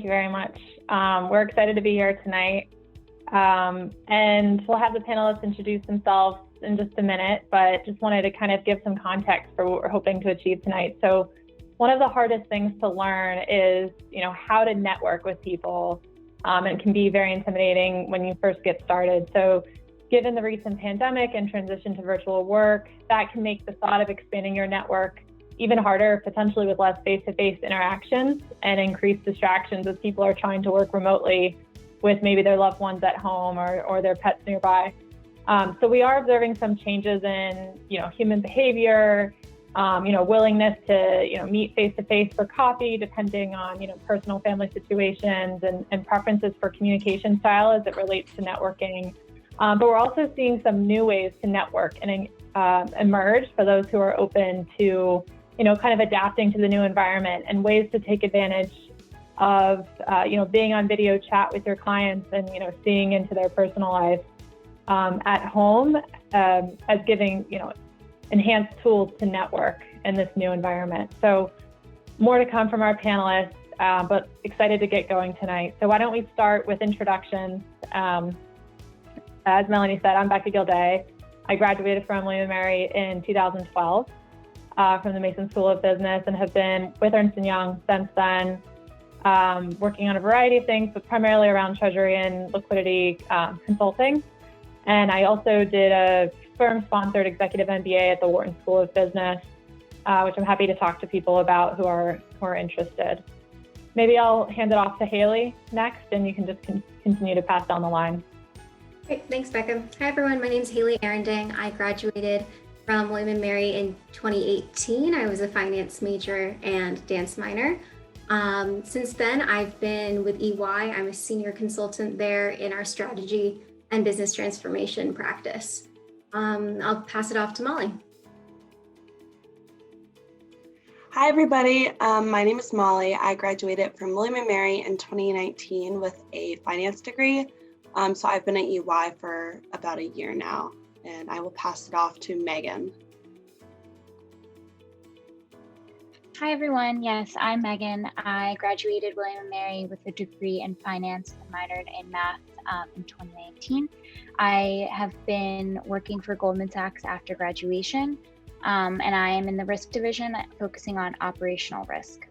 Thank you very much. We're excited to be here tonight. And we'll have the panelists introduce themselves in just a minute, but just wanted to kind of give some context for what we're hoping to achieve tonight. So one of the hardest things to learn is, how to network with people. It can be very intimidating when you first get started. So given the recent pandemic and transition to virtual work, that can make the thought of expanding your network even harder, potentially with less face-to-face interactions and increased distractions as people are trying to work remotely with maybe their loved ones at home or their pets nearby. So we are observing some changes in, human behavior, willingness to, meet face-to-face for coffee, depending on, personal family situations and preferences for communication style as it relates to networking. But we're also seeing some new ways to network and emerge for those who are open to, kind of adapting to the new environment and ways to take advantage of, being on video chat with your clients and, seeing into their personal life at home as giving, enhanced tools to network in this new environment. So more to come from our panelists, but excited to get going tonight. So why don't we start with introductions. As Melanie said, I'm Becca Gildea. I graduated from William & Mary in 2012 from the Mason School of Business and have been with Ernst & Young since then, working on a variety of things, but primarily around treasury and liquidity consulting. And I also did a firm-sponsored executive MBA at the Wharton School of Business, which I'm happy to talk to people about who are interested. Maybe I'll hand it off to Hailey next, and you can just continue to pass down the line. Great, thanks, Becca. Hi, everyone. My name is Hailey Arindaeng. I graduated from William & Mary in 2018. I was a finance major and dance minor. Since then, I've been with EY. I'm a senior consultant there in our strategy and business transformation practice. I'll pass it off to Molly. Hi, everybody. My name is Molly. I graduated from William & Mary in 2019 with a finance degree. So I've been at EY for about a year now, and I will pass it off to Megan. Hi, everyone. Yes, I'm Megan. I graduated William & Mary with a degree in finance and minored in math in 2019. I have been working for Goldman Sachs after graduation, and I am in the risk division focusing on operational risk.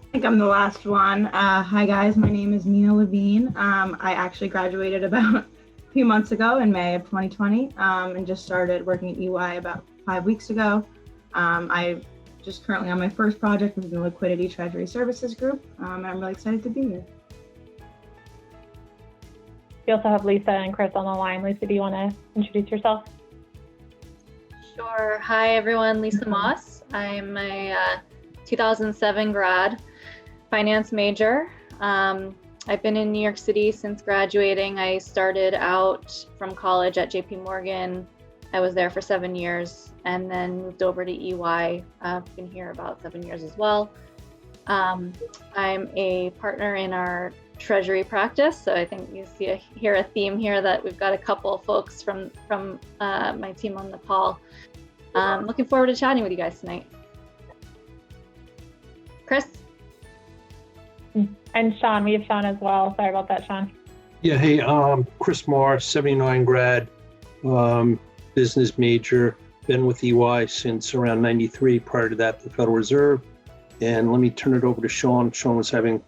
I think I'm the last one. Hi guys, my name is Nina Levine. I actually graduated about a few months ago in May of 2020 and just started working at EY about 5 weeks ago. I just currently on my first project within the Liquidity Treasury Services Group, and I'm really excited to be here. We also have Lisa and Chris on the line. Lisa, do you want to introduce yourself? Sure. Hi, everyone. Lisa Moss. I'm a 2007 grad, finance major. I've been in New York City since graduating. I started out from college at JP Morgan. I was there for 7 years and then moved over to EY. I've been here about 7 years as well. I'm a partner in our treasury practice. So I think you hear a theme here that we've got a couple folks from my team on the call. Looking forward to chatting with you guys tonight. Chris? And Sean, we have Sean as well. Sorry about that, Sean. Yeah, hey, Chris Marr, 79 grad, business major, been with EY since around 93, prior to that, the Federal Reserve. And let me turn it over to Sean. Sean was having a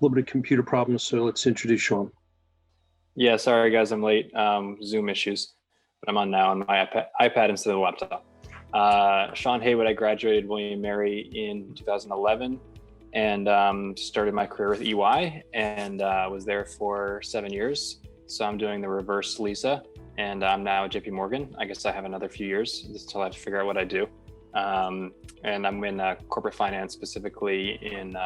little bit of computer problems, so let's introduce Sean. Yeah, sorry guys, I'm late, Zoom issues, but I'm on now on my iPad instead of the laptop. Sean Haywood, I graduated William & Mary in 2011 and started my career with EY and was there for 7 years. So I'm doing the reverse Lisa, and I'm now at JP Morgan. I guess I have another few years until I have to figure out what I do. And I'm in corporate finance, specifically in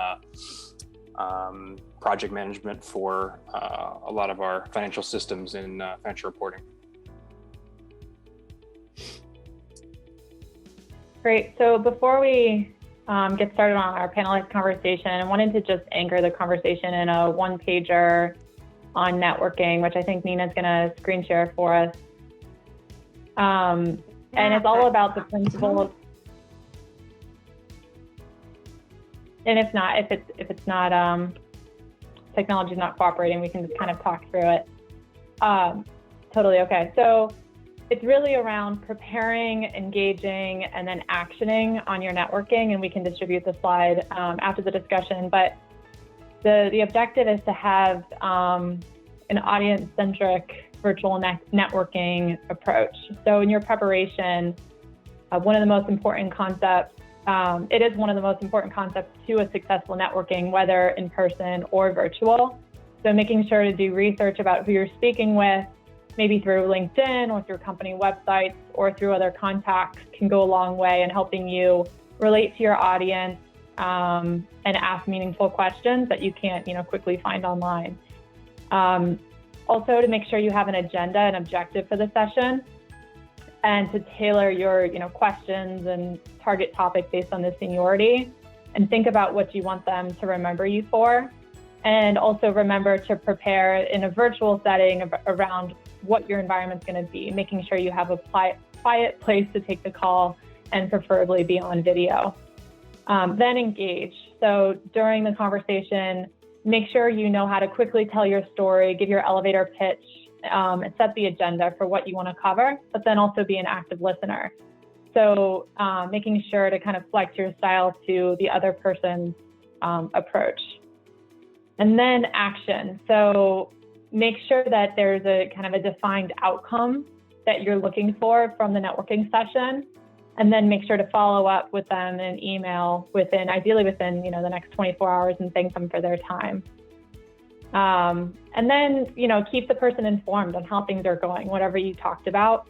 project management for a lot of our financial systems and financial reporting. Great. So before we get started on our panelist conversation, I wanted to just anchor the conversation in a one-pager on networking, which I think Nina's going to screen share for us. And it's all about the principle of, And if not, if it's not technology's not cooperating, we can just kind of talk through it. Totally okay. So it's really around preparing, engaging, and then actioning on your networking, and we can distribute the slide after the discussion. But the objective is to have an audience-centric virtual networking approach. So in your preparation, one of the most important concepts, it is one of the most important concepts to a successful networking, whether in person or virtual. So making sure to do research about who you're speaking with, maybe through LinkedIn or through company websites or through other contacts, can go a long way in helping you relate to your audience and ask meaningful questions that you can't, quickly find online. Also, to make sure you have an agenda and objective for the session, and to tailor your, questions and target topic based on the seniority, and think about what you want them to remember you for. And also remember to prepare in a virtual setting around what your environment's going to be, making sure you have a quiet place to take the call and preferably be on video. Then engage. So during the conversation, make sure you know how to quickly tell your story, give your elevator pitch, and set the agenda for what you want to cover, but then also be an active listener. So making sure to kind of flex your style to the other person's approach. And then action. So make sure that there's a kind of a defined outcome that you're looking for from the networking session, and then make sure to follow up with them in an email ideally within the next 24 hours, and thank them for their time. And then keep the person informed on how things are going, whatever you talked about,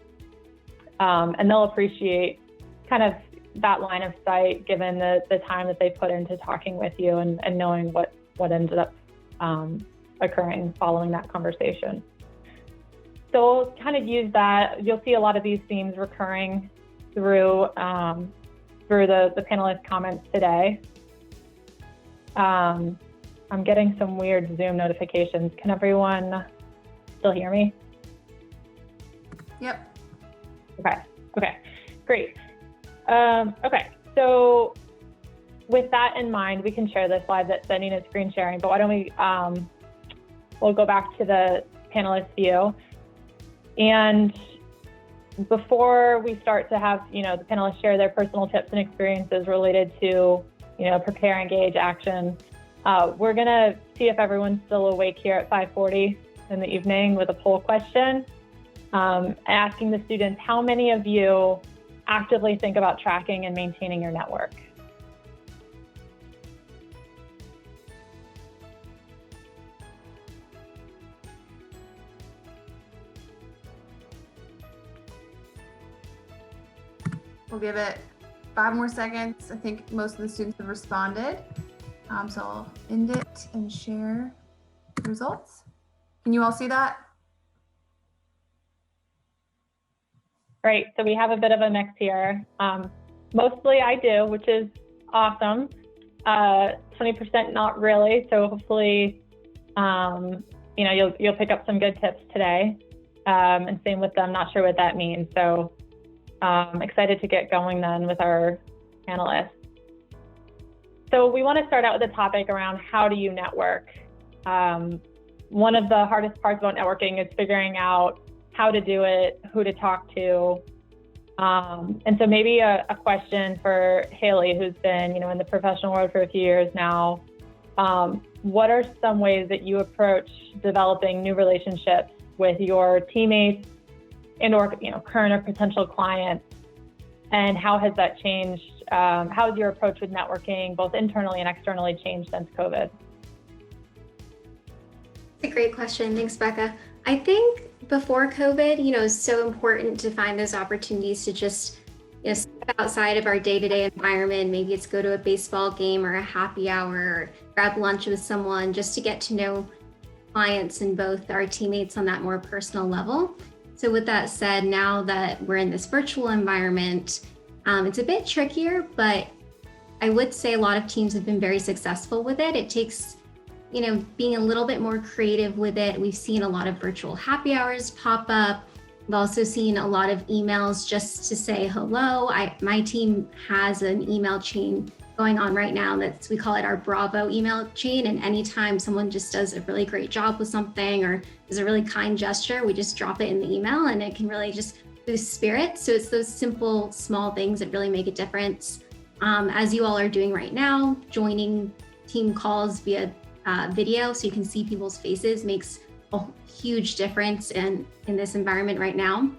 and they'll appreciate kind of that line of sight given the time that they put into talking with you and knowing what ended up occurring following that conversation. So we'll kind of use that. You'll see a lot of these themes recurring through the panelist comments today. I'm getting some weird Zoom notifications. Can everyone still hear me? Yep. Okay, great. Okay, so with that in mind, we can share the slide that Nina's screen sharing, but why don't we, we'll go back to the panelist view. And before we start to have, the panelists share their personal tips and experiences related to, prepare, engage, action, we're gonna see if everyone's still awake here at 5:40 in the evening with a poll question, asking the students, how many of you actively think about tracking and maintaining your network? We'll give it 5 more seconds. I think most of the students have responded. So I'll end it and share the results. Can you all see that? Great, so we have a bit of a mix here. Mostly I do, which is awesome. 20% not really, so hopefully, you'll pick up some good tips today. And same with them, not sure what that means. So excited to get going then with our panelists. So we want to start out with a topic around how do you network? One of the hardest parts about networking is figuring out how to do it, who to talk to. And so maybe a question for Hailey, who's been, in the professional world for a few years now. What are some ways that you approach developing new relationships with your teammates and/or current or potential clients? And how has that changed? How has your approach with networking, both internally and externally, changed since COVID? That's a great question. Thanks, Becca. I think before COVID, it's so important to find those opportunities to just step outside of our day-to-day environment. Maybe it's go to a baseball game or a happy hour, or grab lunch with someone, just to get to know clients and both our teammates on that more personal level. So with that said, now that we're in this virtual environment, it's a bit trickier, but I would say a lot of teams have been very successful with it. It takes, being a little bit more creative with it. We've seen a lot of virtual happy hours pop up. We've also seen a lot of emails just to say hello. My team has an email chain going on right now. We call it our Bravo email chain. And anytime someone just does a really great job with something or is a really kind gesture, we just drop it in the email, and it can really just boost spirits. So it's those simple, small things that really make a difference. As you all are doing right now, joining team calls via video so you can see people's faces makes a huge difference in this environment right now.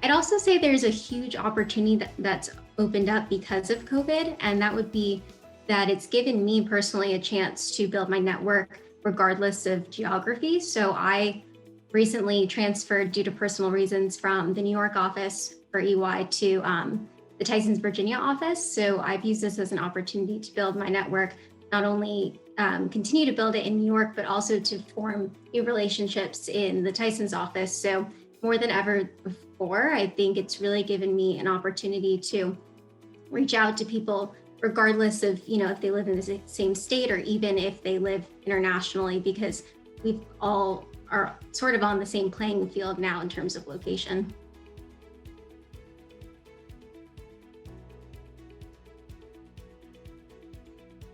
I'd also say there's a huge opportunity that's opened up because of COVID, and that would be that it's given me personally a chance to build my network regardless of geography. So I recently transferred due to personal reasons from the New York office for EY to the Tysons Virginia office. So I've used this as an opportunity to build my network, not only continue to build it in New York, but also to form new relationships in the Tysons office. So more than ever before, I think it's really given me an opportunity to reach out to people regardless of, if they live in the same state or even if they live internationally, because we all are sort of on the same playing field now in terms of location.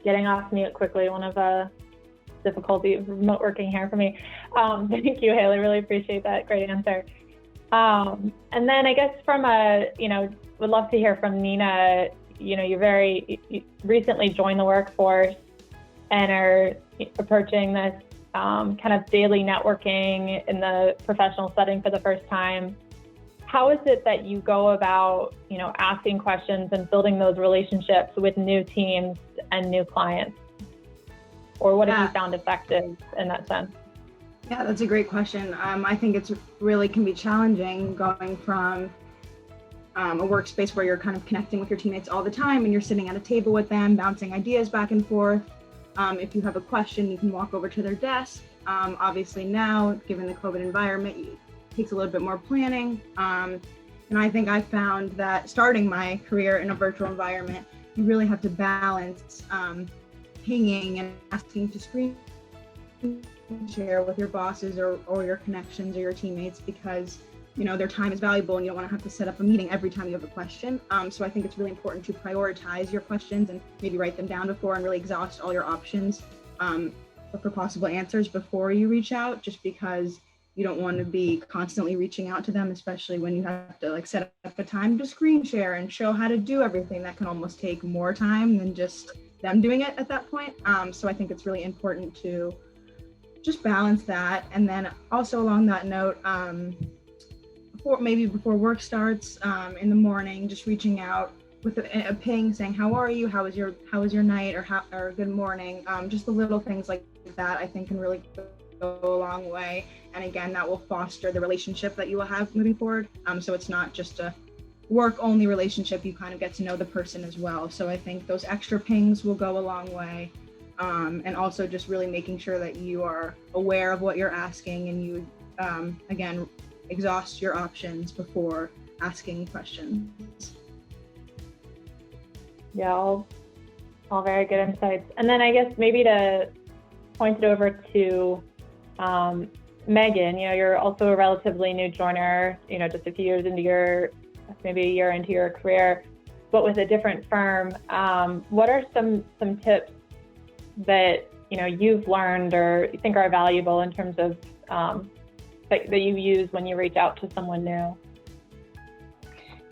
Getting off mute quickly, one of the difficulty of remote working here for me. Thank you, Hailey, really appreciate that, great answer. And then I guess from would love to hear from Nina. You recently joined the workforce and are approaching this kind of daily networking in the professional setting for the first time. How is it that you go about, asking questions and building those relationships with new teams and new clients? Or what have you found effective in that sense? Yeah, that's a great question. I think it's really can be challenging going from a workspace where you're kind of connecting with your teammates all the time and you're sitting at a table with them, bouncing ideas back and forth. If you have a question, you can walk over to their desk. Obviously now, given the COVID environment, it takes a little bit more planning. And I think I found that starting my career in a virtual environment, you really have to balance pinging and asking to screen share with your bosses or your connections or your teammates, because their time is valuable and you don't want to have to set up a meeting every time you have a question. So I think it's really important to prioritize your questions and maybe write them down before and really exhaust all your options for possible answers before you reach out, just because you don't want to be constantly reaching out to them, especially when you have to set up a time to screen share and show how to do everything. That can almost take more time than just them doing it at that point. So I think it's really important to just balance that. And then also along that note, before work starts in the morning, just reaching out with a ping saying, how are you? How was your night? Or good morning? Just the little things like that, I think, can really go a long way. And again, that will foster the relationship that you will have moving forward. So it's not just a work only relationship, you kind of get to know the person as well. So I think those extra pings will go a long way. And also just really making sure that you are aware of what you're asking and you, again, exhaust your options before asking questions. Yeah, all very good insights. And then I guess maybe to point it over to Megan, you're also a relatively new joiner, just a few years into maybe a year into your career, but with a different firm. What are some tips that you've learned or you think are valuable in terms of that you use when you reach out to someone new?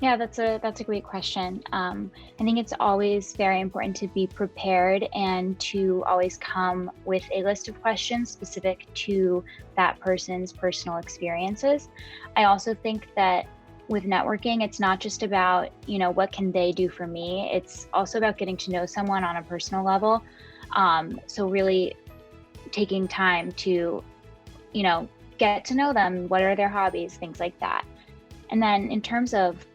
Yeah, that's a great question. I think it's always very important to be prepared and to always come with a list of questions specific to that person's personal experiences. I also think that with networking, it's not just about, what can they do for me? It's also about getting to know someone on a personal level. So really taking time to, get to know them. What are their hobbies? Things like that. And then in terms of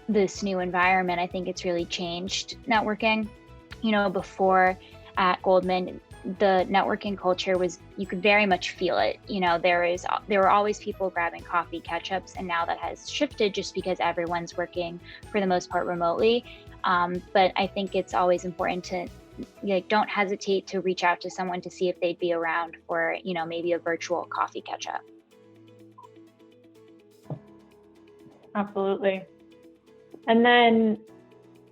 this new environment, I think it's really changed networking. Before at Goldman, the networking culture was, you could very much feel it. There were always people grabbing coffee, catch-ups, and now that has shifted just because everyone's working for the most part remotely. But I think it's always important to don't hesitate to reach out to someone to see if they'd be around for, maybe a virtual coffee catch-up. Absolutely. And then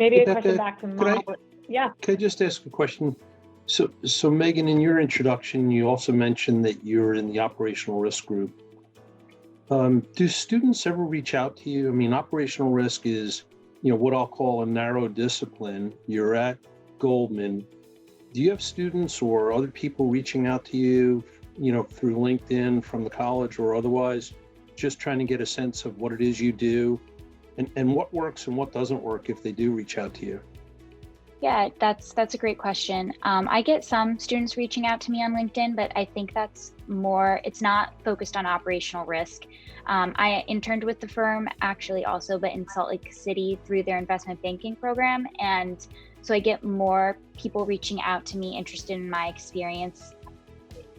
maybe a question back to Molly. Yeah. Can I just ask a question? So Megan, in your introduction, you also mentioned that you're in the operational risk group. Do students ever reach out to you? I mean, operational risk is, what I'll call a narrow discipline. You're at Goldman. Do you have students or other people reaching out to you, through LinkedIn, from the college or otherwise, just trying to get a sense of what it is you do and what works and what doesn't work if they do reach out to you? Yeah, that's a great question. I get some students reaching out to me on LinkedIn, but I think that's more, it's not focused on operational risk. I interned with the firm actually also, but in Salt Lake City through their investment banking program. And so I get more people reaching out to me interested in my experience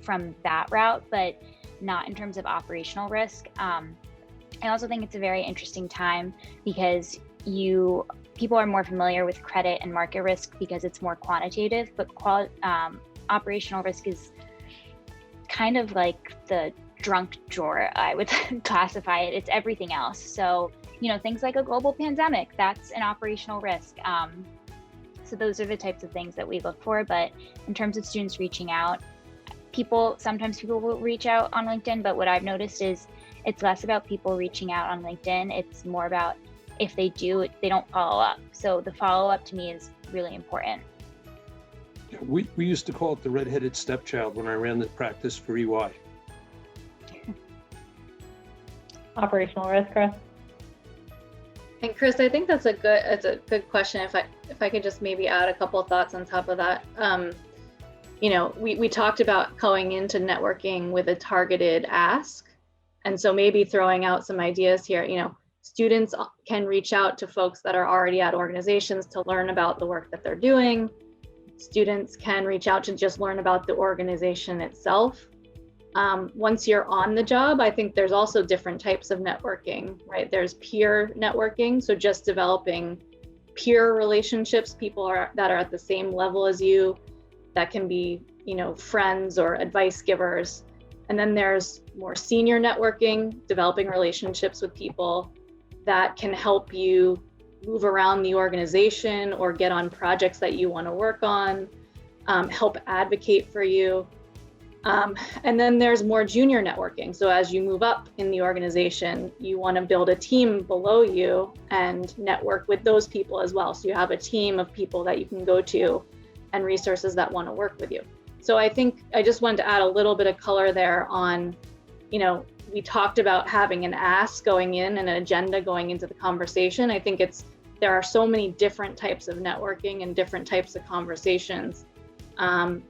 from that route, but not in terms of operational risk. I also think it's a very interesting time because people are more familiar with credit and market risk because it's more quantitative, but operational risk is kind of like the drunk drawer, I would classify it. It's everything else. So, things like a global pandemic, that's an operational risk. So those are the types of things that we look for. But in terms of students reaching out, sometimes people will reach out on LinkedIn, but what I've noticed is it's less about people reaching out on LinkedIn. It's more about if they do, they don't follow up. So the follow up to me is really important. We used to call it the redheaded stepchild when I ran the practice for EY. Operational risk, Chris. And Chris, I think it's a good question. If I could just maybe add a couple of thoughts on top of that. We talked about going into networking with a targeted ask. And so maybe throwing out some ideas here, students can reach out to folks that are already at organizations to learn about the work that they're doing. Students can reach out to just learn about the organization itself. Once you're on the job, I think there's also different types of networking, right? There's peer networking, so just developing peer relationships, people that are at the same level as you, that can be, friends or advice givers. And then there's more senior networking, developing relationships with people that can help you move around the organization or get on projects that you want to work on, help advocate for you. And then there's more junior networking. So as you move up in the organization, you want to build a team below you and network with those people as well. So you have a team of people that you can go to and resources that want to work with you. So I think I just wanted to add a little bit of color there on, we talked about having an ask going in and an agenda going into the conversation. I think there are so many different types of networking and different types of conversations. And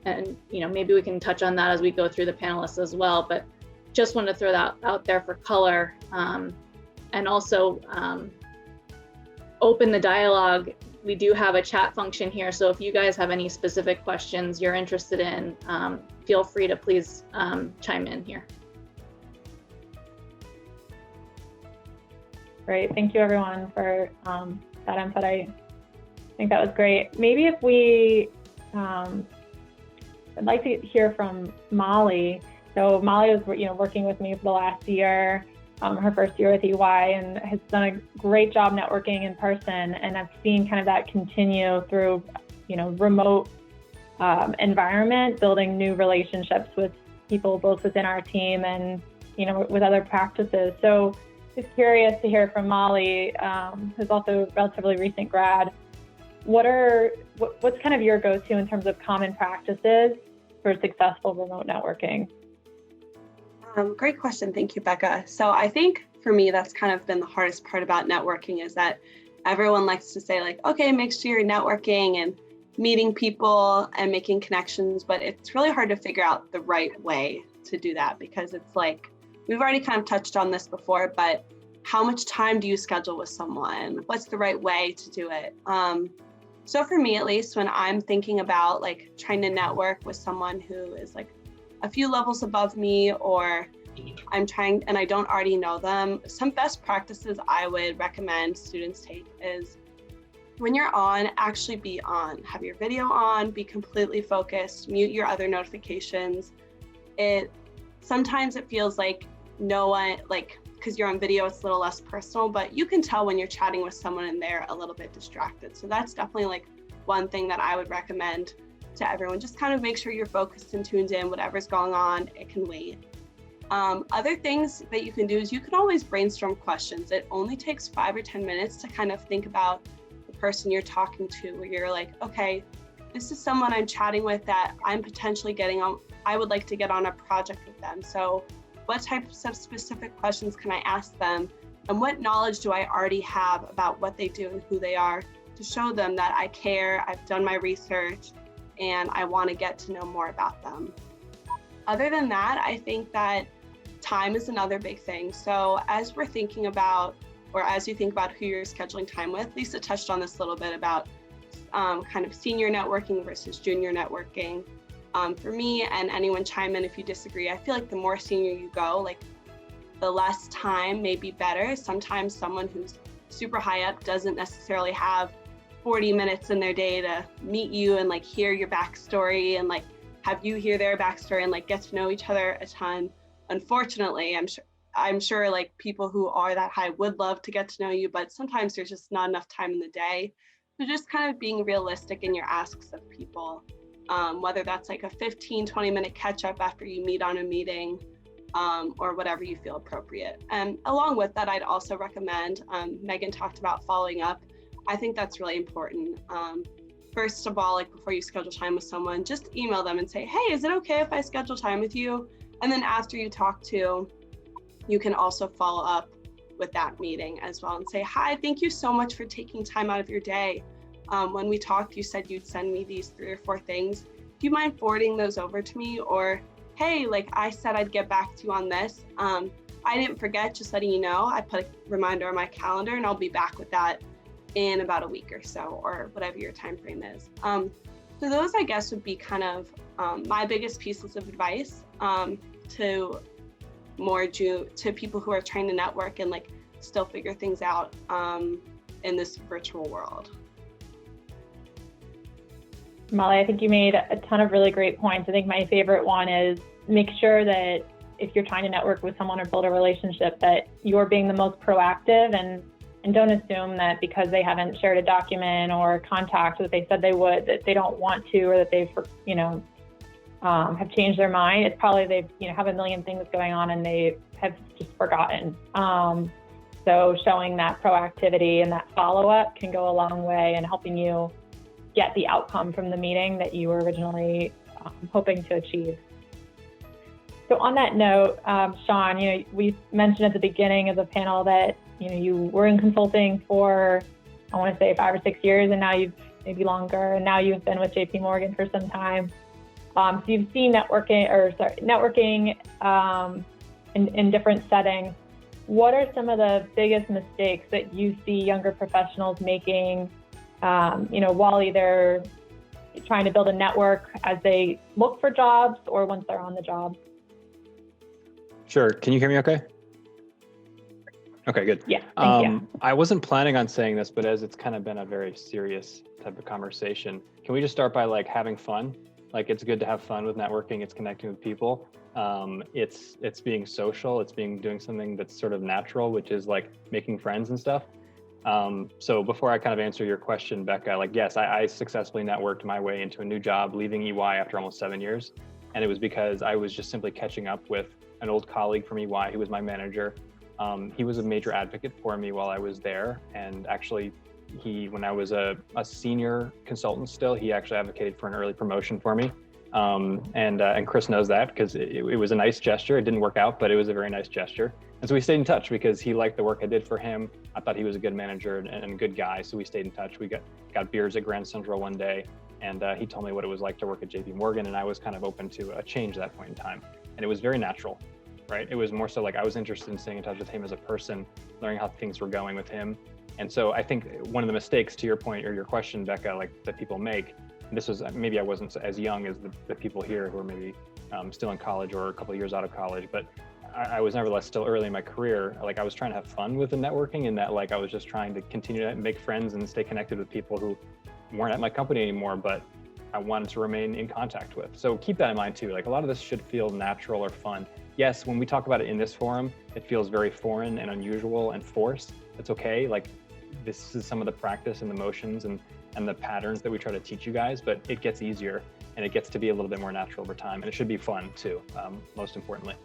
maybe we can touch on that as we go through the panelists as well, but just wanted to throw that out there for color, and also open the dialogue. We do have a chat function here, so if you guys have any specific questions you're interested in, feel free to please chime in here. Great, thank you everyone for that input. I think that was great. Maybe if we, I'd like to hear from Molly. So Molly was, working with me for the last year, her first year with EY, and has done a great job networking in person. And I've seen kind of that continue through, remote environment, building new relationships with people both within our team and, with other practices. So just curious to hear from Molly, who's also a relatively recent grad. What's kind of your go-to in terms of common practices for successful remote networking? Great question. Thank you, Becca. So I think for me, that's kind of been the hardest part about networking, is that everyone likes to say like, okay, make sure you're networking and meeting people and making connections, but it's really hard to figure out the right way to do that, because it's like, we've already kind of touched on this before, but how much time do you schedule with someone? What's the right way to do it? So for me, at least, when I'm thinking about like trying to network with someone who is like a few levels above me, or I'm trying and I don't already know them, some best practices I would recommend students take is, when you're on, actually be on. Have your video on, be completely focused, mute your other notifications. Sometimes it feels like no one, like, because you're on video, it's a little less personal, but you can tell when you're chatting with someone and they're a little bit distracted. So that's definitely like one thing that I would recommend to everyone. Just kind of make sure you're focused and tuned in. Whatever's going on, it can wait. Other things that you can do is you can always brainstorm questions. It only takes 5 or 10 minutes to kind of think about the person you're talking to, where you're like, okay, this is someone I'm chatting with that I'm potentially getting on, I would like to get on a project with them. So what types of specific questions can I ask them? And what knowledge do I already have about what they do and who they are, to show them that I care, I've done my research, and I want to get to know more about them. Other than that, I think that time is another big thing. So as we're thinking about, or as you think about who you're scheduling time with, Lisa touched on this a little bit about kind of senior networking versus junior networking. For me, and anyone chime in if you disagree, I feel like the more senior you go, like the less time may be better. Sometimes someone who's super high up doesn't necessarily have 40 minutes in their day to meet you and like hear your backstory and like have you hear their backstory and like get to know each other a ton. Unfortunately, I'm sure like people who are that high would love to get to know you, but sometimes there's just not enough time in the day. So just kind of being realistic in your asks of people, whether that's like a 15-20 minute catch up after you meet on a meeting, or whatever you feel appropriate. And along with that, I'd also recommend, Megan talked about following up. I think that's really important. First of all, like before you schedule time with someone, just email them and say, hey, is it okay if I schedule time with you? And then after you talk to, you can also follow up with that meeting as well and say, hi, thank you so much for taking time out of your day. When we talked, you said you'd send me these 3 or 4 things. Do you mind forwarding those over to me? Or, hey, like I said, I'd get back to you on this. I didn't forget, just letting you know. I put a reminder on my calendar and I'll be back with that in about a week or so, or whatever your time frame is. So those, I guess, would be kind of my biggest pieces of advice to people who are trying to network and like still figure things out in this virtual world. Molly, I think you made a ton of really great points. I think my favorite one is make sure that if you're trying to network with someone or build a relationship, that you're being the most proactive and don't assume that because they haven't shared a document or contact that they said they would, that they don't want to, or that they've, have changed their mind. It's probably they've, have a million things going on and they have just forgotten. So showing that proactivity and that follow-up can go a long way in helping you get the outcome from the meeting that you were originally hoping to achieve. So on that note, Sean, we mentioned at the beginning of the panel that you were in consulting for, I want to say 5 or 6 years, and now you've maybe longer, and now you've been with JP Morgan for some time. So you've seen networking in different settings. What are some of the biggest mistakes that you see younger professionals making, while either trying to build a network as they look for jobs or once they're on the job? Sure. Can you hear me okay? Okay, good. Yeah, thank you. I wasn't planning on saying this, but as it's kind of been a very serious type of conversation, can we just start by like having fun? Like it's good to have fun with networking. It's connecting with people. It's being social. It's doing something that's sort of natural, which is like making friends and stuff. So before I kind of answer your question, Becca, like, yes, I successfully networked my way into a new job, leaving EY after almost 7 years. And it was because I was just simply catching up with an old colleague from EY who was my manager. He was a major advocate for me while I was there. And actually, when I was a senior consultant still, he actually advocated for an early promotion for me. And Chris knows that because it was a nice gesture. It didn't work out, but it was a very nice gesture. And so we stayed in touch because he liked the work I did for him. I thought he was a good manager and a good guy. So we stayed in touch. We got beers at Grand Central one day, and he told me what it was like to work at JP Morgan. And I was kind of open to a change at that point in time. And it was very natural, right? It was more so like I was interested in staying in touch with him as a person, learning how things were going with him. And so I think one of the mistakes, to your point or your question, Becca, like that people make, this was, maybe I wasn't as young as the people here who are maybe still in college or a couple of years out of college, but I was nevertheless still early in my career. Like I was trying to have fun with the networking, and that like I was just trying to continue to make friends and stay connected with people who weren't at my company anymore, but I wanted to remain in contact with. So keep that in mind too. Like a lot of this should feel natural or fun. Yes, when we talk about it in this forum, it feels very foreign and unusual and forced. It's okay. Like this is some of the practice and the motions and the patterns that we try to teach you guys, but it gets easier and it gets to be a little bit more natural over time, and it should be fun too, most importantly.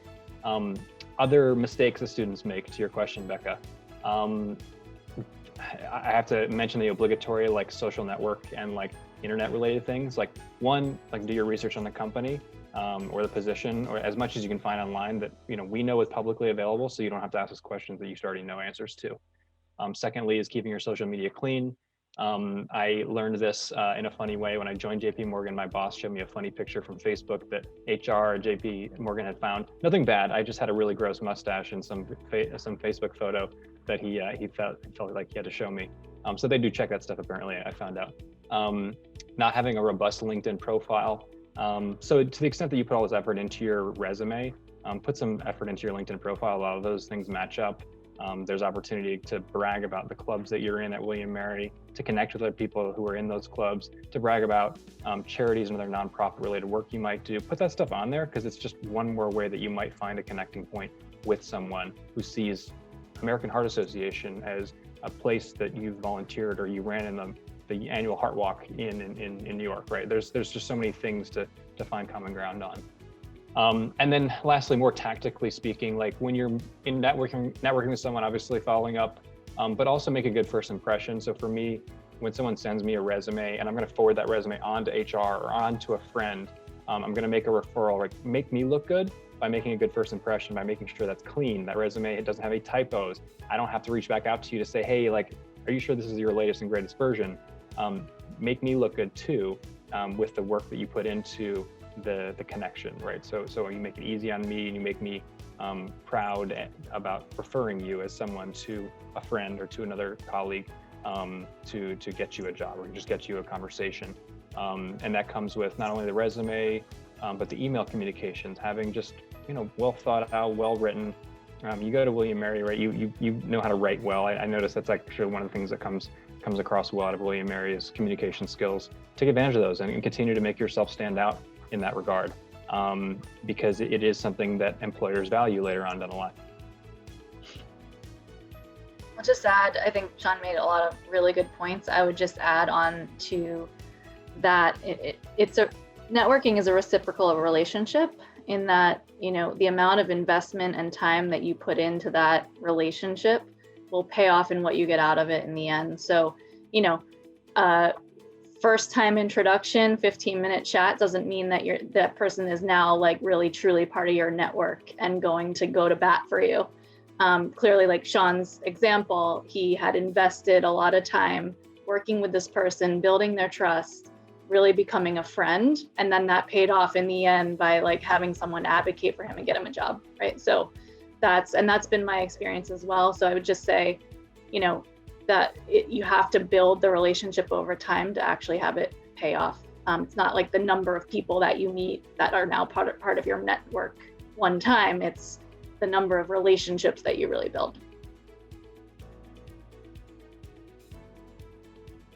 Other mistakes that students make, to your question, Becca. I have to mention the obligatory like social network and like internet related things. Like one, like do your research on the company or the position, or as much as you can find online that we know is publicly available, so you don't have to ask us questions that you already know answers to. Secondly is keeping your social media clean. I learned this in a funny way when I joined JP Morgan. My boss showed me a funny picture from Facebook that HR at JP Morgan had found. Nothing bad. I just had a really gross mustache and some Facebook photo that he felt like he had to show me. So they do check that stuff apparently, I found out. Not having a robust LinkedIn profile. So to the extent that you put all this effort into your resume, put some effort into your LinkedIn profile. A lot of those things match up. There's opportunity to brag about the clubs that you're in at William & Mary, to connect with other people who are in those clubs, to brag about charities and other nonprofit related work you might do. Put that stuff on there because it's just one more way that you might find a connecting point with someone who sees American Heart Association as a place that you volunteered or you ran in the annual Heart Walk in New York, right? There's just so many things to find common ground on. And then lastly, more tactically speaking, like when you're in networking with someone, obviously following up, but also make a good first impression. So for me, when someone sends me a resume and I'm going to forward that resume on to HR or on to a friend, I'm going to make a referral, like make me look good by making a good first impression, by making sure that's clean, that resume, it doesn't have any typos. I don't have to reach back out to you to say, hey, like, are you sure this is your latest and greatest version? Make me look good too, with the work that you put into the connection, right? So you make it easy on me and you make me proud about referring you as someone to a friend or to another colleague to get you a job or just get you a conversation. And that comes with not only the resume, but the email communications, having just, well thought out, well written. You go to William & Mary, right? You know how to write well. I noticed that's actually one of the things that comes across well out of William & Mary is communication skills. Take advantage of those and continue to make yourself stand out in that regard, because it is something that employers value later on down the line. I'll just add, I think Sean made a lot of really good points. I would just add on to that networking is a reciprocal relationship in that, the amount of investment and time that you put into that relationship will pay off in what you get out of it in the end. So, first time introduction, 15-minute chat doesn't mean that that person is now like really truly part of your network and going to go to bat for you. Clearly, like Sean's example, he had invested a lot of time working with this person, building their trust, really becoming a friend. And then that paid off in the end by like having someone advocate for him and get him a job, right? So that's been my experience as well. So I would just say, you have to build the relationship over time to actually have it pay off. It's not like the number of people that you meet that are now part of your network one time. It's the number of relationships that you really build.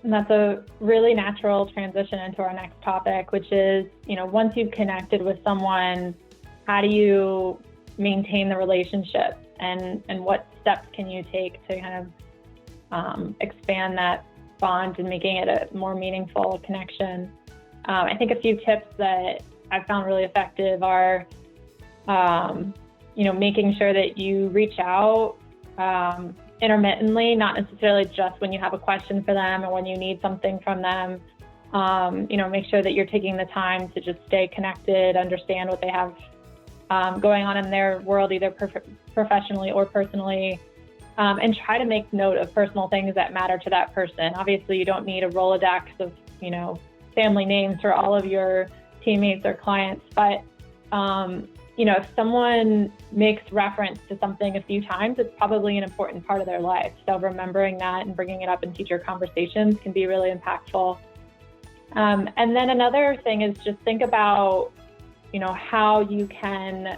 And that's a really natural transition into our next topic, which is, once you've connected with someone, how do you maintain the relationship and what steps can you take to kind of expand that bond and making it a more meaningful connection? I think a few tips that I've found really effective are, making sure that you reach out intermittently, not necessarily just when you have a question for them or when you need something from them. Make sure that you're taking the time to just stay connected, understand what they have going on in their world, either professionally or personally, and try to make note of personal things that matter to that person. Obviously, you don't need a Rolodex of, family names for all of your teammates or clients, but if someone makes reference to something a few times, it's probably an important part of their life. So remembering that and bringing it up in future conversations can be really impactful. And then another thing is just think about, how you can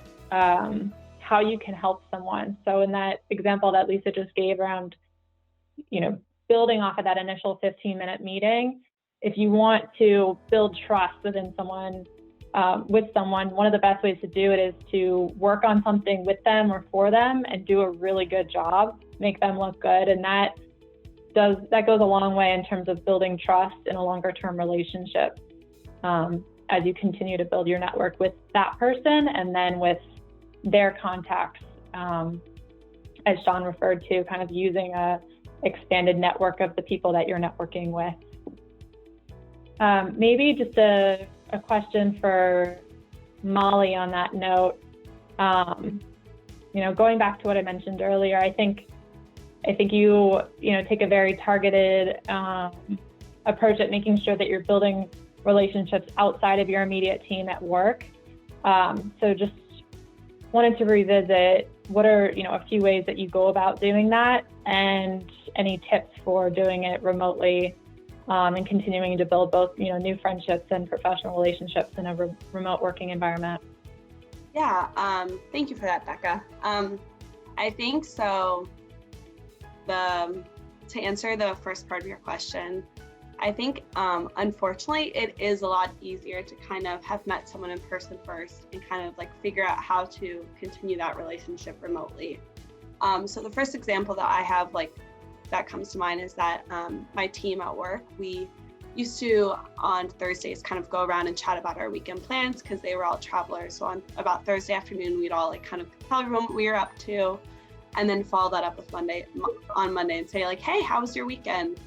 help someone. So in that example that Lisa just gave around, building off of that initial 15-minute meeting, if you want to build trust within someone, one of the best ways to do it is to work on something with them or for them and do a really good job, make them look good. And that that goes a long way in terms of building trust in a longer term relationship as you continue to build your network with that person and then with their contacts, as Sean referred to, kind of using a expanded network of the people that you're networking with. Maybe just a question for Molly on that note. Going back to what I mentioned earlier, I think you take a very targeted approach at making sure that you're building relationships outside of your immediate team at work. So just wanted to revisit what are a few ways that you go about doing that, and any tips for doing it remotely and continuing to build both new friendships and professional relationships in a remote working environment. Yeah, thank you for that, Becca. I think so. To answer the first part of your question, I think unfortunately it is a lot easier to kind of have met someone in person first and kind of like figure out how to continue that relationship remotely. So the first example that I have that comes to mind is that my team at work, we used to on Thursdays kind of go around and chat about our weekend plans because they were all travelers. So on about Thursday afternoon, we'd all kind of tell everyone what we were up to, and then follow that up with Monday and say hey, how was your weekend?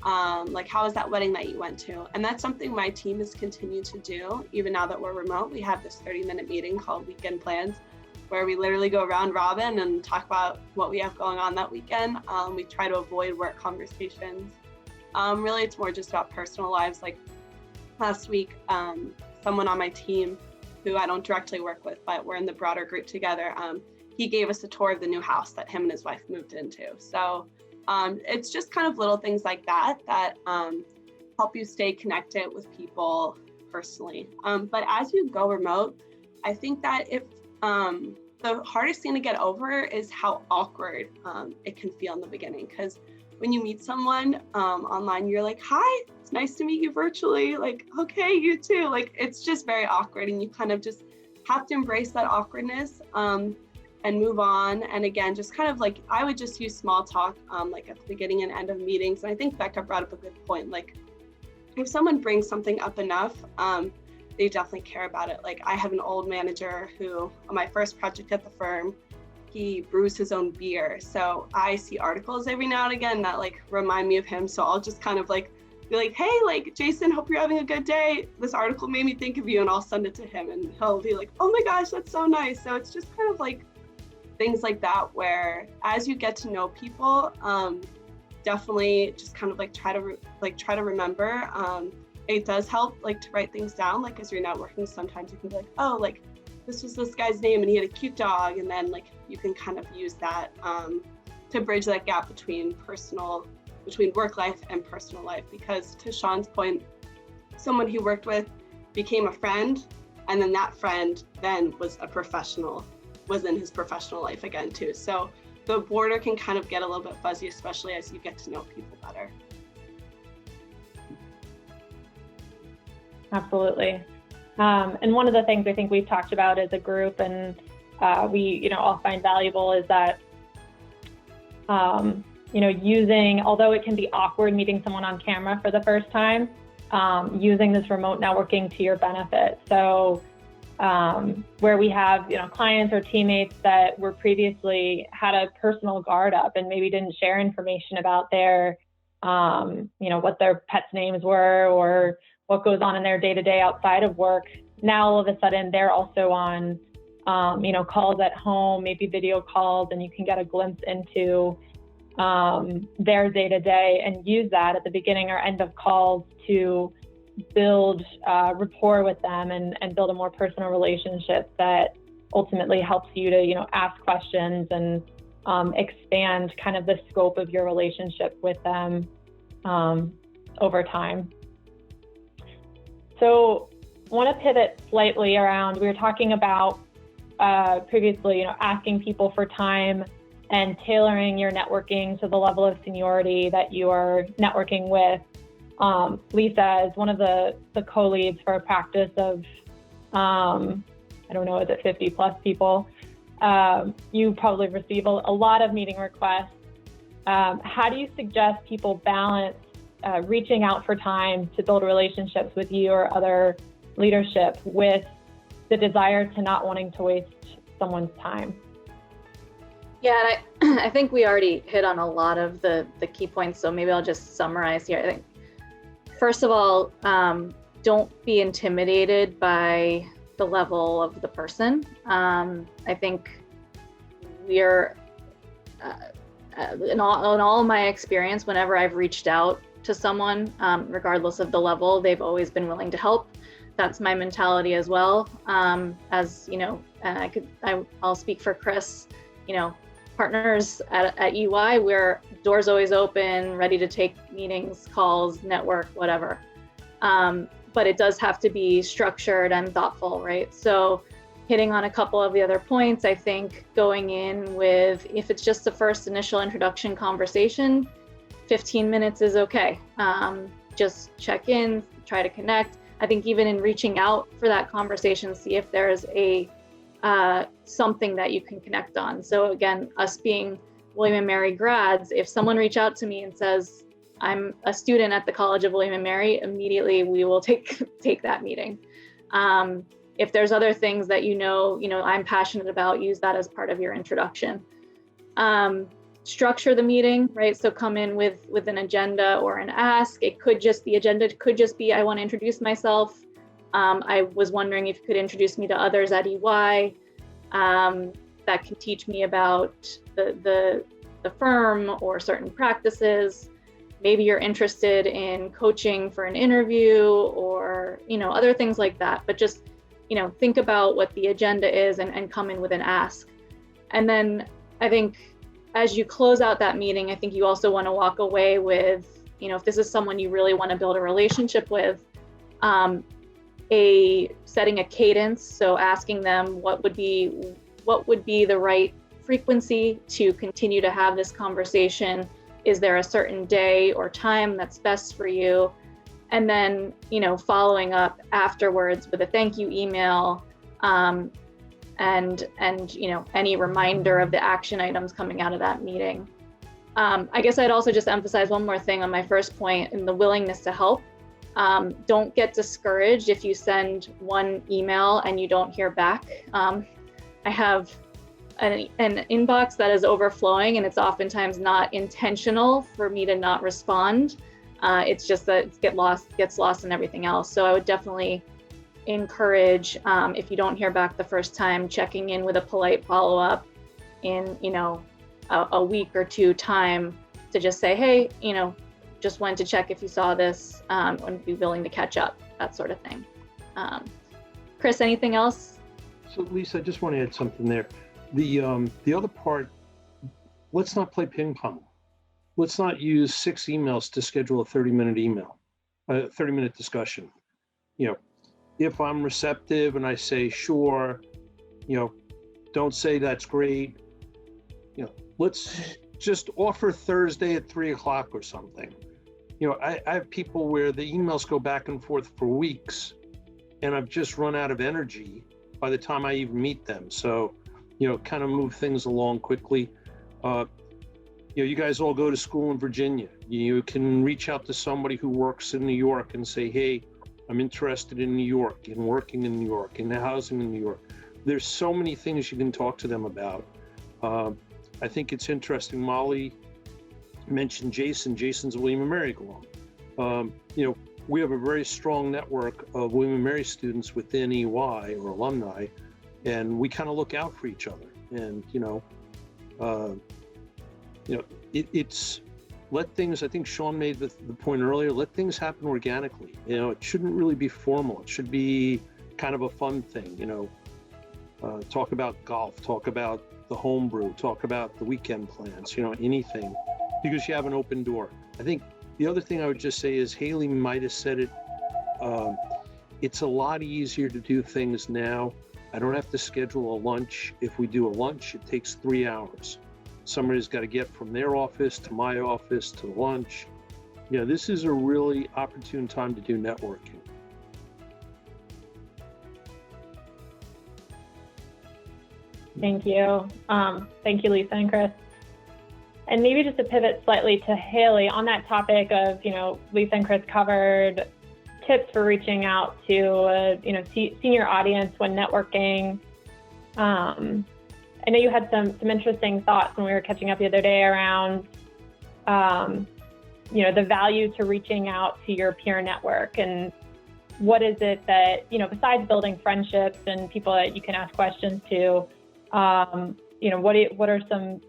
How was that wedding that you went to? And that's something my team has continued to do. Even now that we're remote, we have this 30-minute meeting called Weekend Plans, where we literally go round robin and talk about what we have going on that weekend. We try to avoid work conversations. Really, it's more just about personal lives. Like last week, someone on my team who I don't directly work with, but we're in the broader group together, he gave us a tour of the new house that him and his wife moved into. So it's just kind of little things like that help you stay connected with people personally. But as you go remote, I think that the hardest thing to get over is how awkward it can feel in the beginning. Because when you meet someone online, you're like, hi, it's nice to meet you virtually. Okay, you too. It's just very awkward, and you kind of just have to embrace that awkwardness and move on. And again, just kind of I would just use small talk at the beginning and end of meetings. And I think Becca brought up a good point. If someone brings something up enough, they definitely care about it. I have an old manager who, on my first project at the firm, he brews his own beer. So I see articles every now and again that remind me of him. So I'll just kind of be hey, Jason, hope you're having a good day. This article made me think of you, and I'll send it to him, and he'll be oh my gosh, that's so nice. So it's just kind of things like that, where as you get to know people, definitely just kind of try to remember. It does help to write things down. As you're networking, sometimes you can be this was this guy's name and he had a cute dog, and then you can kind of use that to bridge that gap between work life and personal life. Because to Sean's point, someone he worked with became a friend, and then that friend then was in his professional life again too. So the border can kind of get a little bit fuzzy, especially as you get to know people better. Absolutely. And one of the things I think we've talked about as a group, and we all find valuable, is that using, although it can be awkward meeting someone on camera for the first time, using this remote networking to your benefit. So where we have clients or teammates that were previously had a personal guard up and maybe didn't share information about their what their pets' names were or what goes on in their day-to-day outside of work. Now all of a sudden they're also on calls at home, maybe video calls, and you can get a glimpse into their day-to-day and use that at the beginning or end of calls to build rapport with them and build a more personal relationship that ultimately helps you to ask questions and expand kind of the scope of your relationship with them over time. So I want to pivot slightly around, we were talking about previously, asking people for time and tailoring your networking to the level of seniority that you are networking with. Lisa, as one of the co-leads for a practice of, I don't know, is it 50 plus people? You probably receive a lot of meeting requests. how do you suggest people balance reaching out for time to build relationships with you or other leadership with the desire to not wanting to waste someone's time? Yeah, and I think we already hit on a lot of the key points, so maybe I'll just summarize here. I think, first of all, don't be intimidated by the level of the person. I think we're, in all of my experience, whenever I've reached out to someone, regardless of the level, they've always been willing to help. That's my mentality as well. As you know, I'll speak for Chris, you know, partners at UI, we're doors always open, ready to take meetings, calls, network, whatever. But it does have to be structured and thoughtful, right? So hitting on a couple of the other points, I think going in with, if it's just the first initial introduction conversation, 15 minutes is okay. Just check in, try to connect. I think even in reaching out for that conversation, see if there's a something that you can connect on. So again, us being William & Mary grads, if someone reach out to me and says, I'm a student at the College of William & Mary, immediately we will take that meeting. If there's other things that you know I'm passionate about, use that as part of your introduction. Structure the meeting, right? So come in with an agenda or an ask. It could just, the agenda could just be, I want to introduce myself. I was wondering if you could introduce me to others at EY that can teach me about the firm or certain practices. Maybe you're interested in coaching for an interview or, other things like that. But just, think about what the agenda is and come in with an ask. And then I think as you close out that meeting, I think you also want to walk away with, if this is someone you really want to build a relationship with, setting a cadence. So asking them what would be the right frequency to continue to have this conversation. Is there a certain day or time that's best for you? And then, following up afterwards with a thank you email, and any reminder of the action items coming out of that meeting. I guess I'd also just emphasize one more thing on my first point, in the willingness to help. Don't get discouraged if you send one email and you don't hear back. I have an inbox that is overflowing, and it's oftentimes not intentional for me to not respond. It's just that it gets lost in everything else. So I would definitely encourage, if you don't hear back the first time, checking in with a polite follow-up in a week or two time to just say, hey, just wanted to check if you saw this, and be willing to catch up, that sort of thing. Chris, anything else? So Lisa, I just want to add something there. The other part, let's not play ping pong. Let's not use 6 emails to schedule a 30-minute discussion. If I'm receptive and I say, sure, don't say that's great. Let's just offer Thursday at 3:00 or something. I have people where the emails go back and forth for weeks, and I've just run out of energy by the time I even meet them. So, kind of move things along quickly. You guys all go to school in Virginia. You can reach out to somebody who works in New York and say, hey, I'm interested in New York, in working in New York, in the housing in New York. There's so many things you can talk to them about. I think it's interesting. Molly mentioned Jason. Jason's a William & Mary alum. We have a very strong network of William & Mary students within EY or alumni, and we kind of look out for each other. And it's let things. I think Sean made the point earlier. Let things happen organically. It shouldn't really be formal. It should be kind of a fun thing. Talk about golf. Talk about the homebrew. Talk about the weekend plans. Anything, because you have an open door. I think the other thing I would just say is Hailey might have said it. It's a lot easier to do things now. I don't have to schedule a lunch. If we do a lunch, it takes 3 hours. Somebody's got to get from their office to my office to lunch. This is a really opportune time to do networking. Thank you. Thank you, Lisa and Chris. And maybe just to pivot slightly to Hailey on that topic of, Lisa and Chris covered tips for reaching out to, senior audience when networking. I know you had some interesting thoughts when we were catching up the other day around, the value to reaching out to your peer network, and what is it that, besides building friendships and people that you can ask questions to, what are some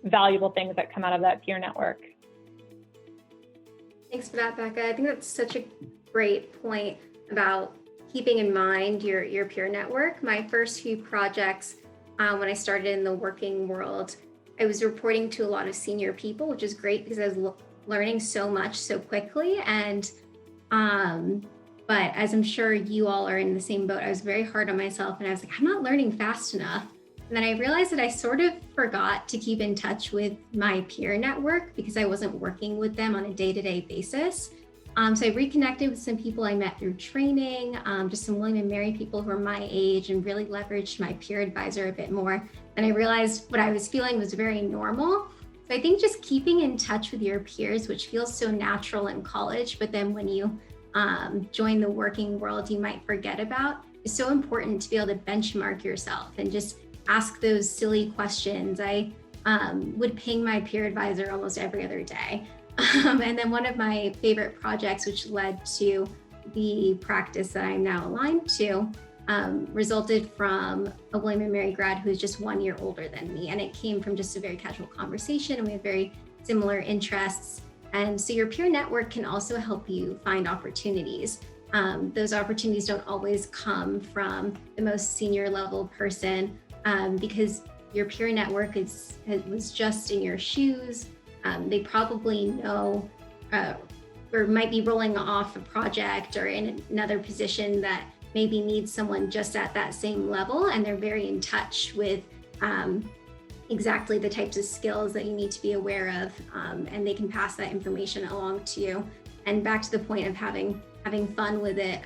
valuable things that come out of that peer network? Thanks for that, Becca. I think that's such a great point about keeping in mind your peer network. My first few projects, when I started in the working world, I was reporting to a lot of senior people, which is great because I was learning so much so quickly. And but as I'm sure you all are in the same boat, I was very hard on myself, and I was like, I'm not learning fast enough. And then I realized that I sort of forgot to keep in touch with my peer network because I wasn't working with them on a day-to-day basis. So I reconnected with some people I met through training, just some William & Mary people who are my age, and really leveraged my peer advisor a bit more. And I realized what I was feeling was very normal. So I think just keeping in touch with your peers, which feels so natural in college, but then when you join the working world, you might forget about, is so important to be able to benchmark yourself and just ask those silly questions. I would ping my peer advisor almost every other day. And then one of my favorite projects, which led to the practice that I'm now aligned to, resulted from a William & Mary grad who's just 1 year older than me. And it came from just a very casual conversation, and we had very similar interests. And so your peer network can also help you find opportunities. Those opportunities don't always come from the most senior level person, because your peer network was just in your shoes. They probably know or might be rolling off a project or in another position that maybe needs someone just at that same level, and they're very in touch with exactly the types of skills that you need to be aware of, and they can pass that information along to you. And back to the point of having fun with it,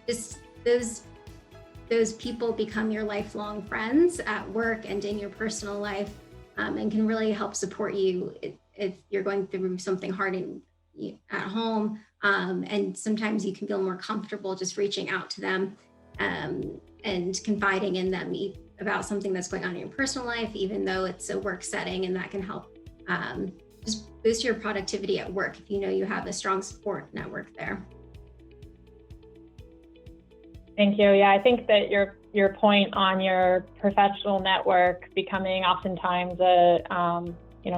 just those people become your lifelong friends at work and in your personal life, and can really help support you if you're going through something hard at home. And sometimes you can feel more comfortable just reaching out to them and confiding in them about something that's going on in your personal life, even though it's a work setting, and that can help just boost your productivity at work if you know you have a strong support network there. Thank you. Yeah, I think that your point on your professional network becoming oftentimes a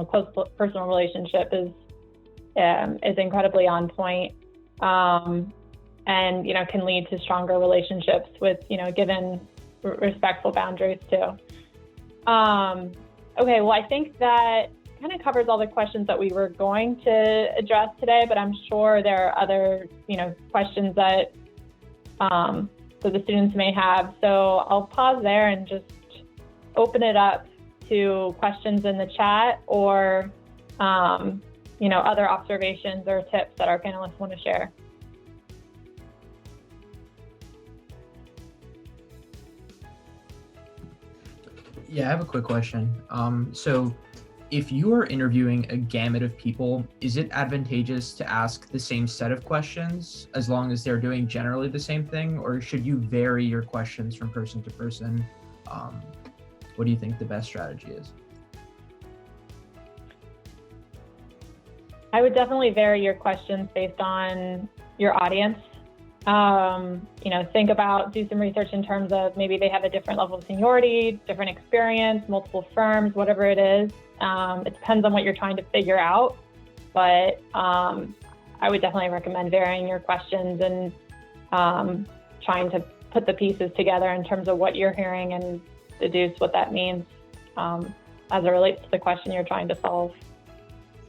close personal relationship is incredibly on point, and can lead to stronger relationships with given respectful boundaries too. Okay, well, I think that kind of covers all the questions that we were going to address today, but I'm sure there are other questions that the students may have. So I'll pause there and just open it up to questions in the chat, or other observations or tips that our panelists want to share. Yeah, I have a quick question. So if you are interviewing a gamut of people, is it advantageous to ask the same set of questions as long as they're doing generally the same thing, or should you vary your questions from person to person? What do you think the best strategy is? I would definitely vary your questions based on your audience. Do some research in terms of maybe they have a different level of seniority, different experience, multiple firms, whatever it is. It depends on what you're trying to figure out, but I would definitely recommend varying your questions and trying to put the pieces together in terms of what you're hearing and deduce what that means as it relates to the question you're trying to solve.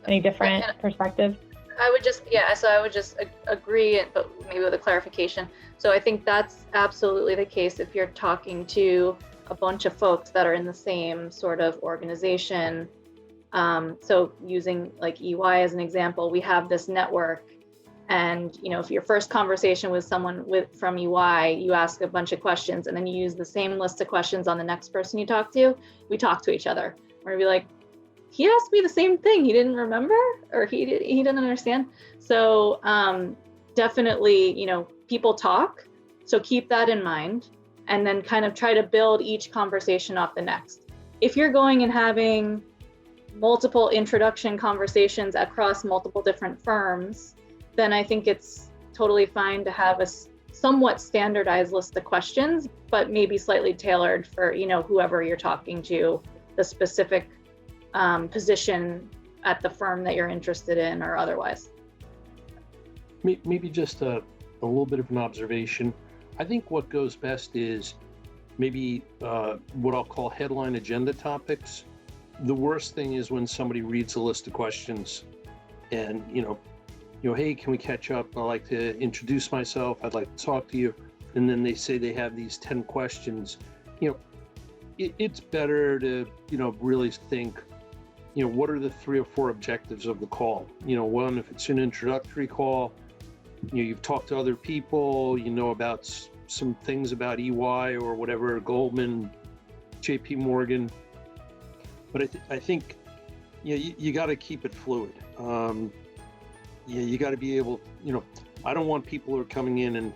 Any different perspective? I would just agree, but maybe with a clarification. So I think that's absolutely the case if you're talking to a bunch of folks that are in the same sort of organization. So using like EY as an example, we have this network, and if your first conversation with someone from EY, you ask a bunch of questions, and then you use the same list of questions on the next person you talk to. We talk to each other. We're gonna be like, he asked me the same thing. He didn't remember, or he didn't understand. So definitely, people talk. So keep that in mind, and then kind of try to build each conversation off the next. If you're going and having multiple introduction conversations across multiple different firms, then I think it's totally fine to have a somewhat standardized list of questions, but maybe slightly tailored for, whoever you're talking to, the specific position at the firm that you're interested in or otherwise. Maybe just a little bit of an observation. I think what goes best is maybe what I'll call headline agenda topics. The worst thing is when somebody reads a list of questions and, hey, can we catch up? I'd like to introduce myself. I'd like to talk to you. And then they say they have these 10 questions. It's better to, really think, what are the 3 or 4 objectives of the call? One, if it's an introductory call, you've talked to other people, about some things about EY or whatever, Goldman, JP Morgan. But I think, you got to keep it fluid. You got to be able, I don't want people who are coming in and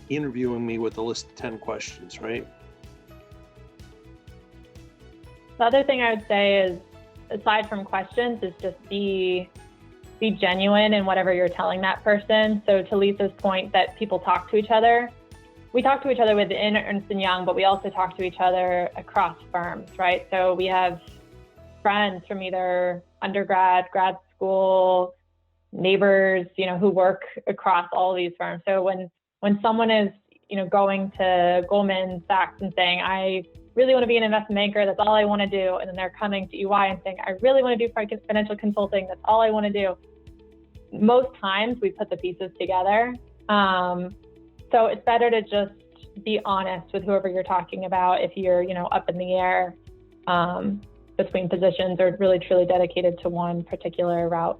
interviewing me with a list of 10 questions, right? The other thing I would say is, aside from questions, is just be genuine in whatever you're telling that person. So to Lisa's point that people talk to each other, we talk to each other within Ernst & Young, but we also talk to each other across firms, right? So we have friends from either undergrad, grad school, neighbors, who work across all of these firms. So when someone is, going to Goldman Sachs and saying, I really want to be an investment banker, that's all I want to do. And then they're coming to EY and saying, I really want to do financial consulting, that's all I want to do. Most times we put the pieces together. So it's better to just be honest with whoever you're talking about if you're, up in the air between positions or really truly dedicated to one particular route.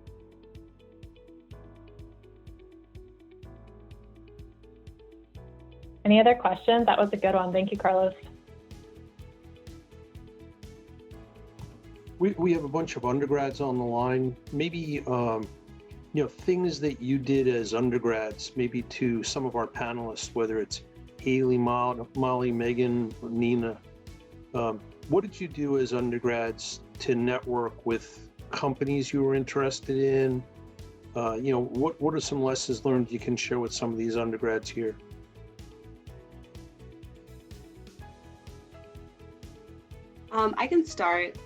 Any other questions? That was a good one. Thank you, Carlos. We have a bunch of undergrads on the line. Maybe, things that you did as undergrads, maybe to some of our panelists, whether it's Hailey, Molly, Megan, or Nina. What did you do as undergrads to network with companies you were interested in? What are some lessons learned you can share with some of these undergrads here? I can start.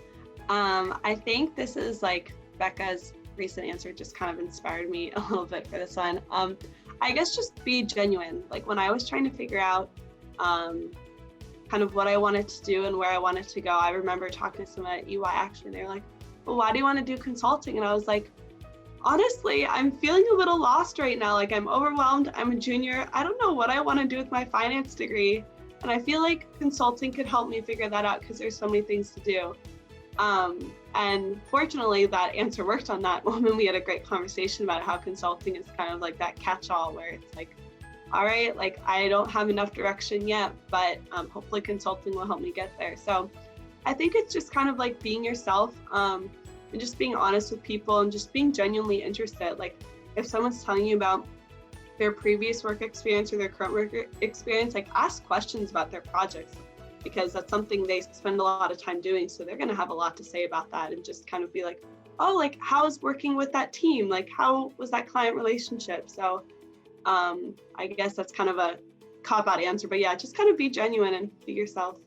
I think this is like Becca's recent answer just kind of inspired me a little bit for this one. I guess just be genuine. Like when I was trying to figure out kind of what I wanted to do and where I wanted to go, I remember talking to someone at EY actually, and they were like, well, why do you want to do consulting? And I was like, honestly, I'm feeling a little lost right now. Like I'm overwhelmed. I'm a junior. I don't know what I want to do with my finance degree. And I feel like consulting could help me figure that out because there's so many things to do. And fortunately that answer worked on that moment. We had a great conversation about how consulting is kind of like that catch-all where it's like, all right, like I don't have enough direction yet, but hopefully consulting will help me get there. So I think it's just kind of like being yourself and just being honest with people and just being genuinely interested. Like if someone's telling you about their previous work experience or their current work experience, like ask questions about their projects, because that's something they spend a lot of time doing. So they're going to have a lot to say about that, and just kind of be like, oh, like how's working with that team? Like how was that client relationship? So I guess that's kind of a cop-out answer, but yeah, just kind of be genuine and be yourself.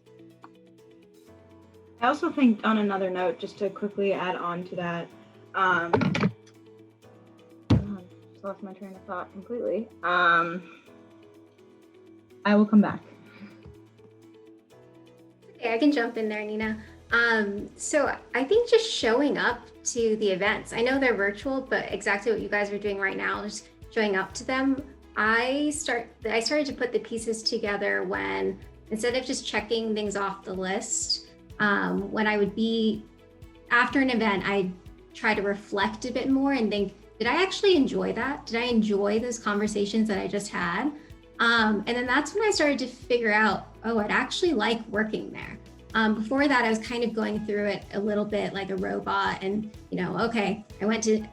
I also think on another note, just to quickly add on to that, lost my train of thought completely. I will come back. Okay, I can jump in there, Nina. So I think just showing up to the events. I know they're virtual, but exactly what you guys are doing right now, just showing up to them. I started to put the pieces together when, instead of just checking things off the list, when I would be after an event, I try to reflect a bit more and think, did I actually enjoy that? Did I enjoy those conversations that I just had? And then that's when I started to figure out, oh, I'd actually like working there. Before that, I was kind of going through it a little bit like a robot and, okay, I went to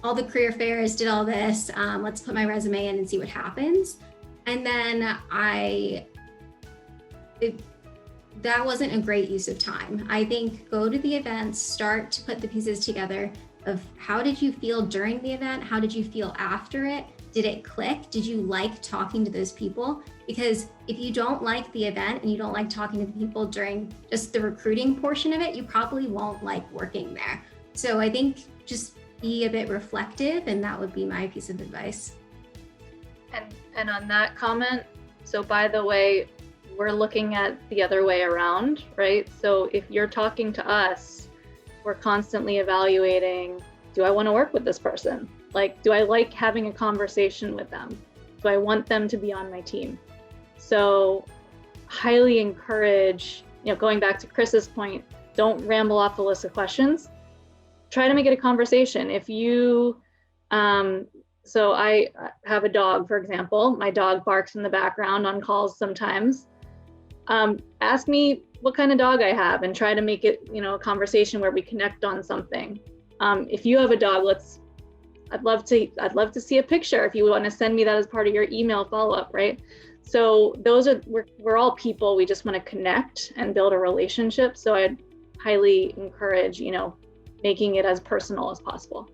all the career fairs, did all this, let's put my resume in and see what happens. And then that wasn't a great use of time. I think go to the events, start to put the pieces together of how did you feel during the event? How did you feel after it? Did it click? Did you like talking to those people? Because if you don't like the event and you don't like talking to the people during just the recruiting portion of it, you probably won't like working there. So I think just be a bit reflective, and that would be my piece of advice. And on that comment, so by the way, we're looking at the other way around, right? So if you're talking to us, we're constantly evaluating, do I want to work with this person? Like, do I like having a conversation with them? Do I want them to be on my team? So highly encourage, going back to Chris's point, don't ramble off the list of questions. Try to make it a conversation. If you, so I have a dog, for example, my dog barks in the background on calls sometimes. Ask me what kind of dog I have and try to make it, a conversation where we connect on something. If you have a dog, I'd love to see a picture if you want to send me that as part of your email follow-up, right? So we're all people. We just want to connect and build a relationship. So I'd highly encourage, making it as personal as possible.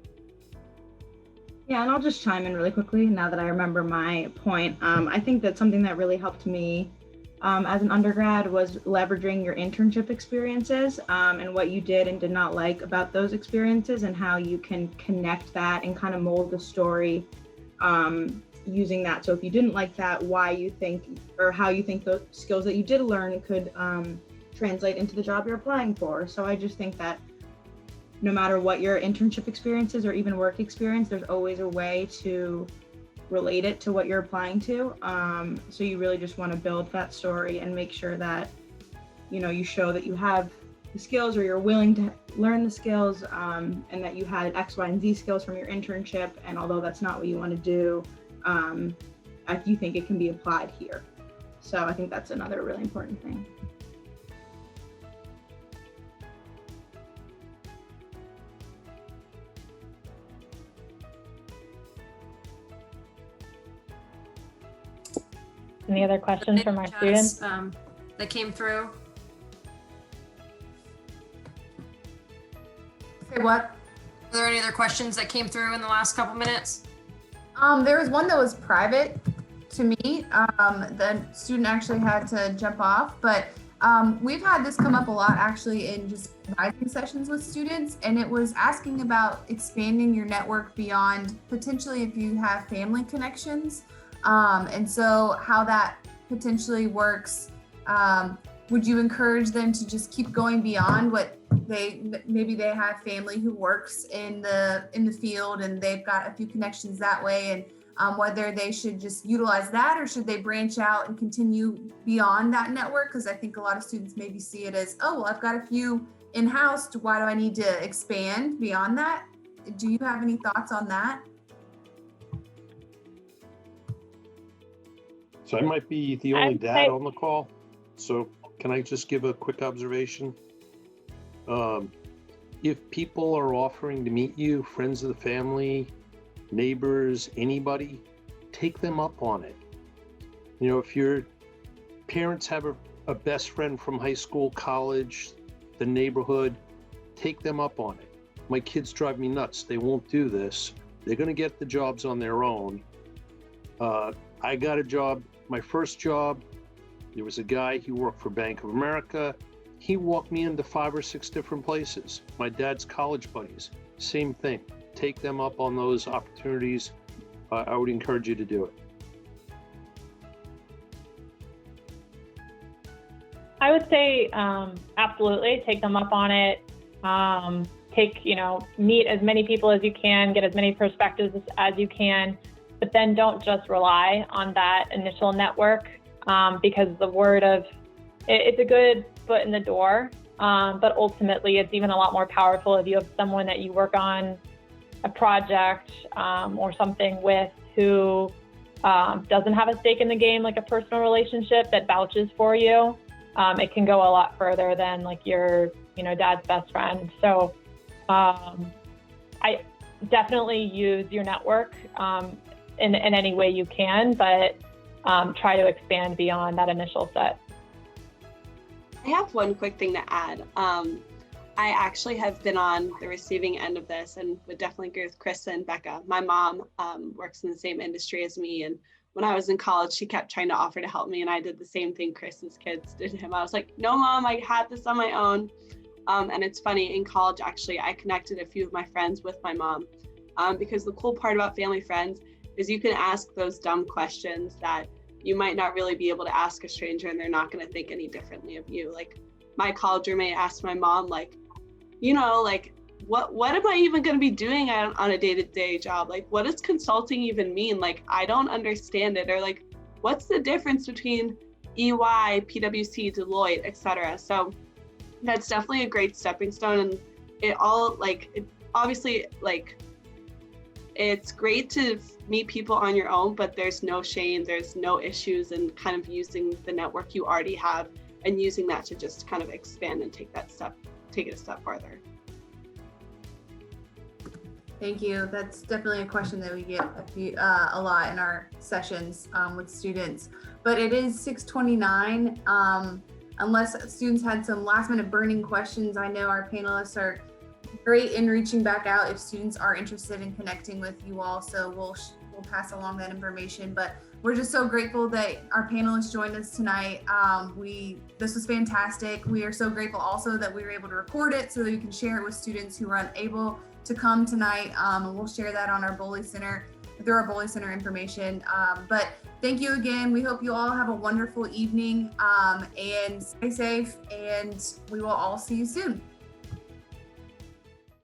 Yeah, and I'll just chime in really quickly now that I remember my point. I think that something that really helped me as an undergrad was leveraging your internship experiences and what you did and did not like about those experiences, and how you can connect that and kind of mold the story using that. So if you didn't like that, why you think or how you think those skills that you did learn could translate into the job you're applying for. So I just think that no matter what your internship experience is or even work experience, there's always a way to relate it to what you're applying to. So you really just want to build that story and make sure that, you show that you have the skills or you're willing to learn the skills, and that you had X, Y, and Z skills from your internship. And although that's not what you want to do, you think it can be applied here. So I think that's another really important thing. Any other questions from our students? That came through? Say what? Are there any other questions that came through in the last couple minutes? There was one that was private to me. The student actually had to jump off, but we've had this come up a lot actually in just advising sessions with students, and it was asking about expanding your network beyond potentially if you have family connections. And so how that potentially works, would you encourage them to just keep going beyond what maybe they have family who works in the field and they've got a few connections that way, and whether they should just utilize that or should they branch out and continue beyond that network? Because I think a lot of students maybe see it as, oh, well, I've got a few in-house, why do I need to expand beyond that? Do you have any thoughts on that? So I might be the only dad on the call. So can I just give a quick observation? If people are offering to meet you, friends of the family, neighbors, anybody, take them up on it. If your parents have a best friend from high school, college, the neighborhood, take them up on it. My kids drive me nuts. They won't do this. They're going to get the jobs on their own. I got a job. My first job, there was a guy, he worked for Bank of America. He walked me into 5 or 6 different places. My dad's college buddies, same thing. Take them up on those opportunities. I would encourage you to do it. I would say absolutely take them up on it. Meet as many people as you can, get as many perspectives as you can. But then don't just rely on that initial network, because it's a good foot in the door, but ultimately it's even a lot more powerful if you have someone that you work on a project or something with who doesn't have a stake in the game, like a personal relationship that vouches for you. it can go a lot further than like your, dad's best friend. So I definitely use your network in any way you can, but try to expand beyond that initial set. I have one quick thing to add. I actually have been on the receiving end of this and would definitely agree with Chris and Becca. My mom works in the same industry as me, and when I was in college, she kept trying to offer to help me, and I did the same thing Chris's kids did to him. I was like, no, Mom, I had this on my own. And it's funny, in college, actually, I connected a few of my friends with my mom because the cool part about family friends is you can ask those dumb questions that you might not really be able to ask a stranger, and they're not going to think any differently of you. Like my college roommate asked my mom, like, what am I even going to be doing on a day-to-day job? Like, what does consulting even mean? Like, I don't understand it. Or like, what's the difference between EY, PwC, Deloitte, etc.? So that's definitely a great stepping stone. And it's great to meet people on your own, but there's no shame, there's no issues in kind of using the network you already have and using that to just kind of expand and take it a step farther. Thank you. That's definitely a question that we get a lot in our sessions with students. But it is 6:29. Unless students had some last minute burning questions, I know our panelists are great in reaching back out if students are interested in connecting with you all. So we'll pass along that information. But we're just so grateful that our panelists joined us tonight. This was fantastic. We are so grateful also that we were able to record it so that we can share it with students who were unable to come tonight. And we'll share that on our Boehly Center, through our Boehly Center information. But thank you again. We hope you all have a wonderful evening and stay safe, and we will all see you soon.